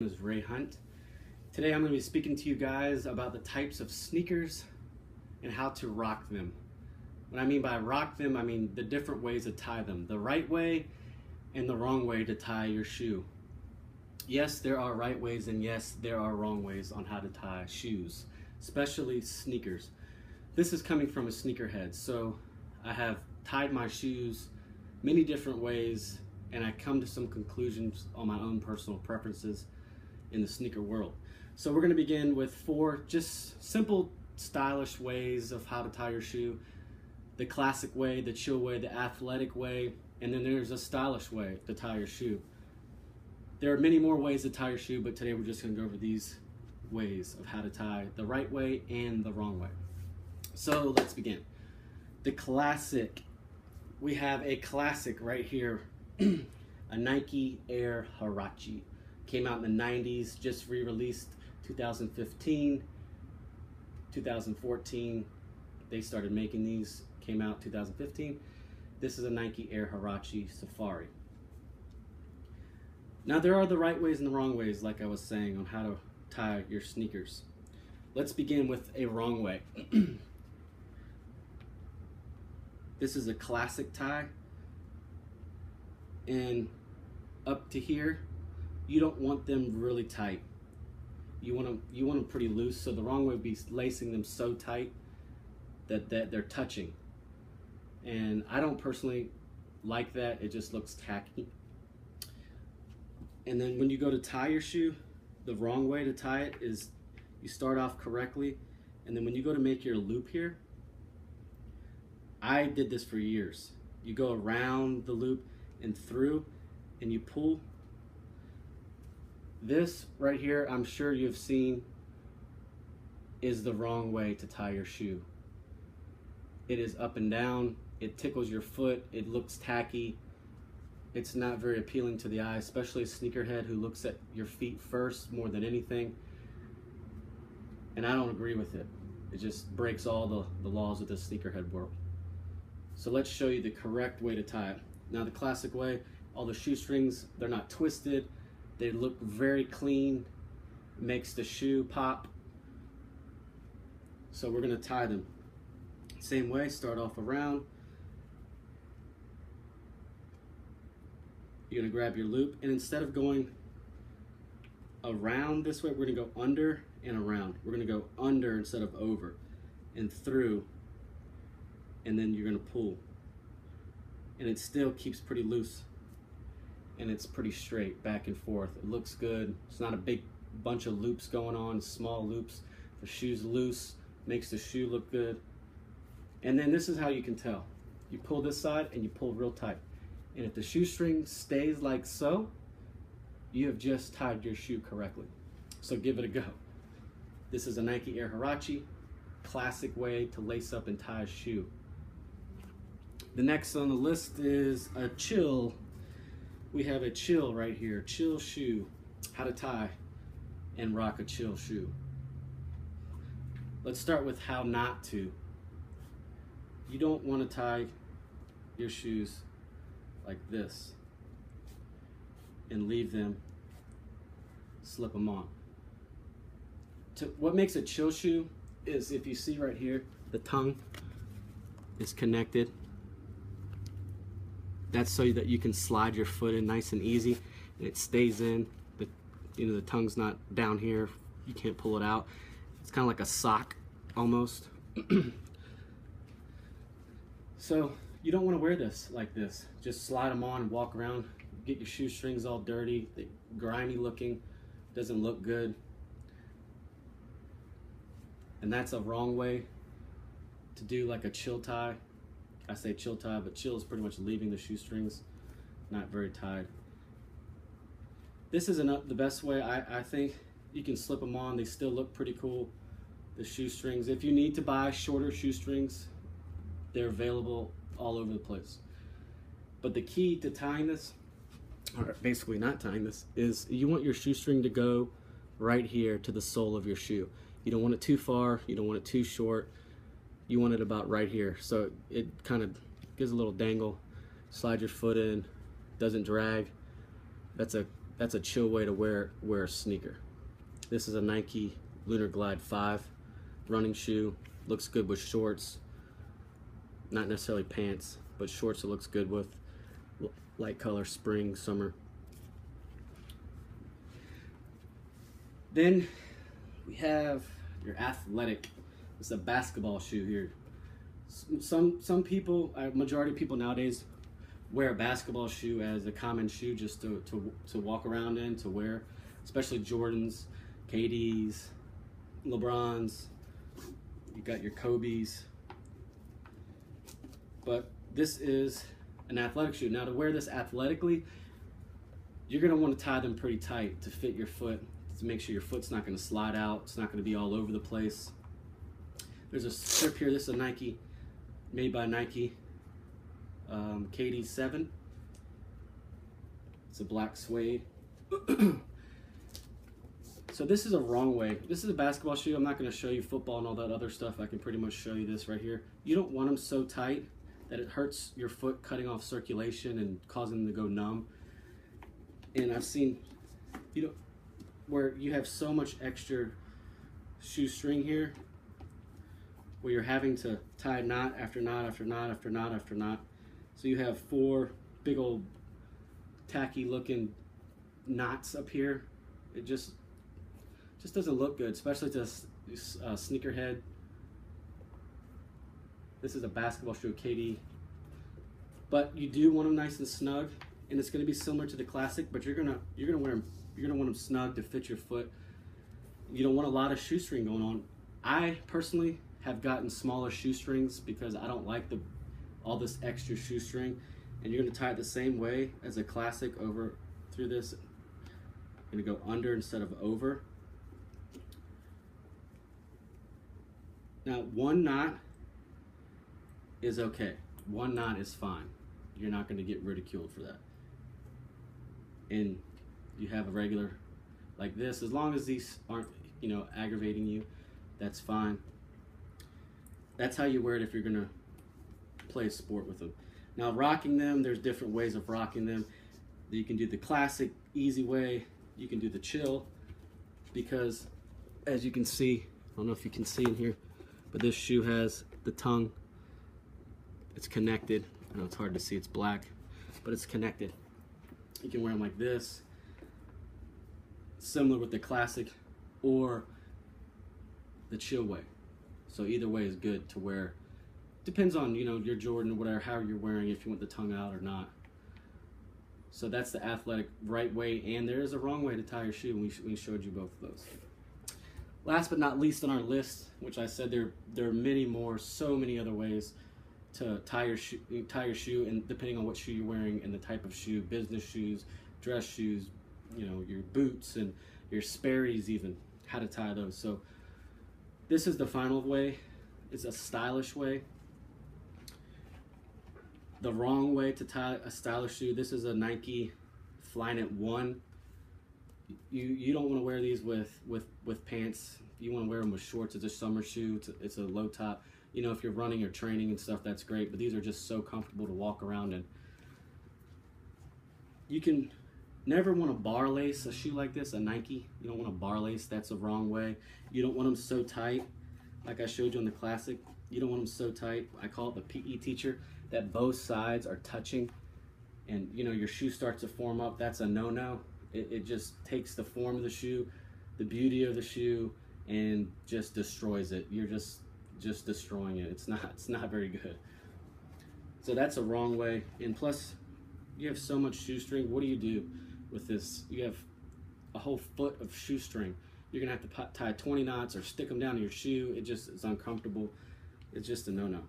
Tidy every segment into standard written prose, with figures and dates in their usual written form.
Name is Ray Hunt. Today I'm going to be speaking to you guys about the types of sneakers and how to rock them. What I mean by rock them, I mean the different ways to tie them. The right way and the wrong way to tie your shoe. Yes, there are right ways, and yes, there are wrong ways on how to tie shoes, especially sneakers. This is coming from a sneakerhead, so I have tied my shoes many different ways, and I come to some conclusions on my own personal preferences in the sneaker world. So we're going to begin with 4 just simple, stylish ways of how to tie your shoe. The classic way, the chill way, the athletic way, and then there's a stylish way to tie your shoe. There are many more ways to tie your shoe, but today we're just going to go over these ways of how to tie the right way and the wrong way. So let's begin. The classic. We have a classic right here, a Nike Air Huarache. Came out in the 90s, just re-released 2015, 2014. They started making these, came out 2015. This is a Nike Air Huarache Safari. Now there are the right ways and the wrong ways, like I was saying, on how to tie your sneakers. Let's begin with a wrong way. This is a classic tie, and up to here, you don't want them really tight. You want them pretty loose. So the wrong way would be lacing them so tight that they're touching. And I don't personally like that. It just looks tacky. And then when you go to tie your shoe, the wrong way to tie it is you start off correctly, and then when you go to make your loop here, I did this for years. You go around the loop and through, and you pull. This right here, I'm sure you've seen, is the wrong way to tie your shoe. It is up and down, it tickles your foot, it looks tacky. It's not very appealing to the eye, especially a sneakerhead who looks at your feet first more than anything. And I don't agree with it. It just breaks all the laws of the sneakerhead world. So let's show you the correct way to tie it. Now the classic way, all the shoestrings, they're not twisted. They look very clean, makes the shoe pop. So we're gonna tie them. Same way, start off around. You're gonna grab your loop, and instead of going around this way, we're gonna go under and around. We're gonna go under instead of over, and through, and then you're gonna pull. And it still keeps pretty loose, and it's pretty straight back and forth. It looks good. It's not a big bunch of loops going on, small loops. The shoe's loose, makes the shoe look good. And then this is how you can tell. You pull this side and you pull real tight. And if the shoestring stays like so, you have just tied your shoe correctly. So give it a go. This is a Nike Air Huarache, classic way to lace up and tie a shoe. The next on the list is a chill. We have a chill right here, chill shoe, how to tie and rock a chill shoe. Let's start with how not to. You don't want to tie your shoes like this and leave them, slip them on. What makes a chill shoe is, if you see right here, the tongue is connected. That's so that you can slide your foot in nice and easy, and it stays in. The tongue's not down here. You can't pull it out. It's kind of like a sock almost. So you don't want to wear this like this. Just slide them on and walk around. Get your shoestrings all dirty, grimy looking. Doesn't look good. And that's a wrong way to do like a chill tie. I say chill tie, but chill is pretty much leaving the shoestrings not very tied. This isn't the best way. I think you can slip them on. They still look pretty cool. The shoestrings, if you need to buy shorter shoestrings, they're available all over the place. But the key to tying this, or basically not tying this, is you want your shoestring to go right here to the sole of your shoe. You don't want it too far, you don't want it too short. You want it about right here, so it kind of gives a little dangle. Slide your foot in, doesn't drag. That's a that's a chill way to wear a sneaker. This is a Nike Lunar Glide 5 running shoe. Looks good with shorts, not necessarily pants, but shorts it looks good with. Light color, spring, summer. Then we have your athletic. It's a basketball shoe here. Some people, majority of people nowadays, wear a basketball shoe as a common shoe just to walk around in, to wear, especially Jordans, KDs, LeBrons. You got your Kobe's. But this is an athletic shoe. Now, to wear this athletically, you're going to want to tie them pretty tight to fit your foot, to make sure your foot's not going to slide out. It's not going to be all over the place. There's a strip here. This is a Nike, made by Nike, KD 7. It's a black suede. So this is a wrong way. This is a basketball shoe. I'm not going to show you football and all that other stuff. I can pretty much show you this right here. You don't want them so tight that it hurts your foot, cutting off circulation and causing them to go numb. And I've seen, where you have so much extra shoestring here, where you're having to tie knot after knot after knot after knot after knot. So you have 4 big old tacky looking knots up here. It just doesn't look good, especially to a sneakerhead. This is a basketball shoe, KD. But you do want them nice and snug, and it's going to be similar to the classic, but you're gonna want them snug to fit your foot. You don't want a lot of shoestring going on. I personally have gotten smaller shoestrings because I don't like all this extra shoestring. And you're going to tie it the same way as a classic over through this. You're going to go under instead of over. Now, 1 knot is okay. 1 knot is fine. You're not going to get ridiculed for that. And you have a regular like this, as long as these aren't, aggravating you, that's fine. That's how you wear it if you're going to play a sport with them. Now, rocking them, there's different ways of rocking them. You can do the classic, easy way. You can do the chill, because as you can see, I don't know if you can see in here, but this shoe has the tongue. It's connected. I know it's hard to see, it's black, but it's connected. You can wear them like this, similar with the classic, or the chill way. So either way is good to wear. Depends on, your Jordan or whatever, how you're wearing, if you want the tongue out or not. So that's the athletic right way, and there is a wrong way to tie your shoe, and we showed you both of those. Last but not least on our list, which I said there are many more, so many other ways to tie your shoe, and depending on what shoe you're wearing and the type of shoe, business shoes, dress shoes, your boots and your Sperry's, even how to tie those. So this is the final way. It's a stylish way. The wrong way to tie a stylish shoe, this is a Nike Flyknit 1. You don't want to wear these with pants. You want to wear them with shorts. It's a summer shoe. It's a low top. If you're running or training and stuff, that's great. But these are just so comfortable to walk around in. You can never want to bar lace a shoe like this, a Nike. You don't want to bar lace. That's the wrong way. You don't want them so tight, like I showed you in the classic. You don't want them so tight. I call it the PE teacher, that both sides are touching, and your shoe starts to form up. That's a no-no. It just takes the form of the shoe, the beauty of the shoe, and just destroys it. You're just destroying it. It's not very good. So that's a wrong way. And plus, you have so much shoestring. What do you do with this? You have a whole foot of shoestring. You're gonna have to tie 20 knots or stick them down in your shoe. It's uncomfortable. It's just a no-no.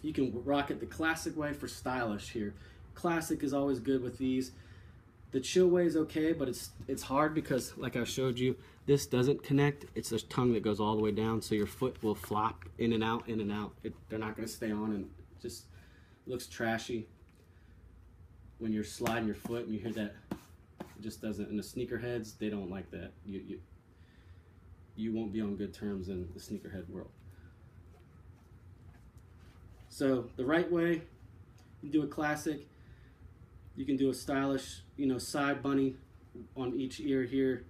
You can rock it the classic way for stylish here. Classic is always good with these. The chill way is okay, but it's hard because, like I showed you, this doesn't connect. It's a tongue that goes all the way down, so your foot will flop in and out, in and out. They're not going to stay on, and it just looks trashy when you're sliding your foot and you hear that. It just doesn't. And the sneakerheads, they don't like that. You won't be on good terms in the sneakerhead world. So the right way, you do a classic. You can do a stylish, side bunny on each ear here,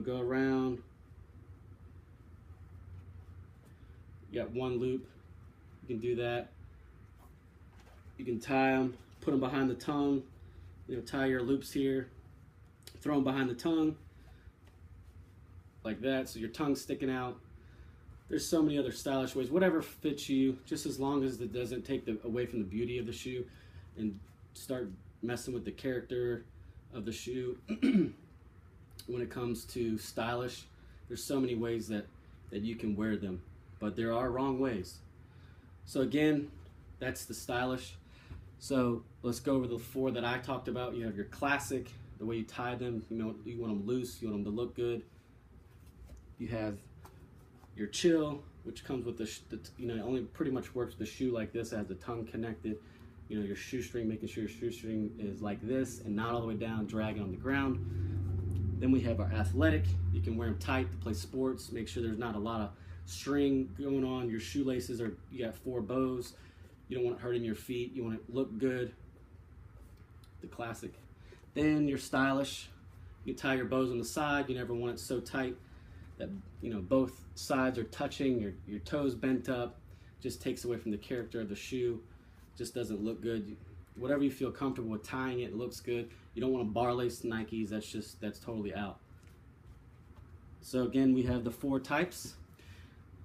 go around. You got one loop, you can do that. You can tie them, put them behind the tongue, tie your loops here, throw them behind the tongue, like that, so your tongue's sticking out. There's so many other stylish ways, whatever fits you, just as long as it doesn't take away from the beauty of the shoe and start messing with the character of the shoe. When it comes to stylish, there's so many ways that you can wear them, but there are wrong ways. So again, that's the stylish. So let's go over the 4 that I talked about. You have your classic, the way you tie them, you want them loose, you want them to look good. You have your chill, which comes with the only pretty much works with the shoe like this. It has the tongue connected. Your shoestring, making sure your shoestring is like this and not all the way down, dragging on the ground. Then we have our athletic. You can wear them tight to play sports. Make sure there's not a lot of string going on. Your shoelaces you got 4 bows. You don't want it hurting your feet. You want it to look good. The classic. Then your stylish. You tie your bows on the side. You never want it so tight that both sides are touching. Your toes bent up. Just takes away from the character of the shoe. Just doesn't look good. Whatever you feel comfortable with tying it, looks good. You don't want to bar lace Nikes. That's totally out. So again, we have the 4 types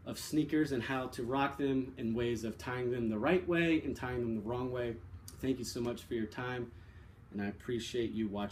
of sneakers and how to rock them and ways of tying them the right way and tying them the wrong way. Thank you so much for your time, and I appreciate you watching.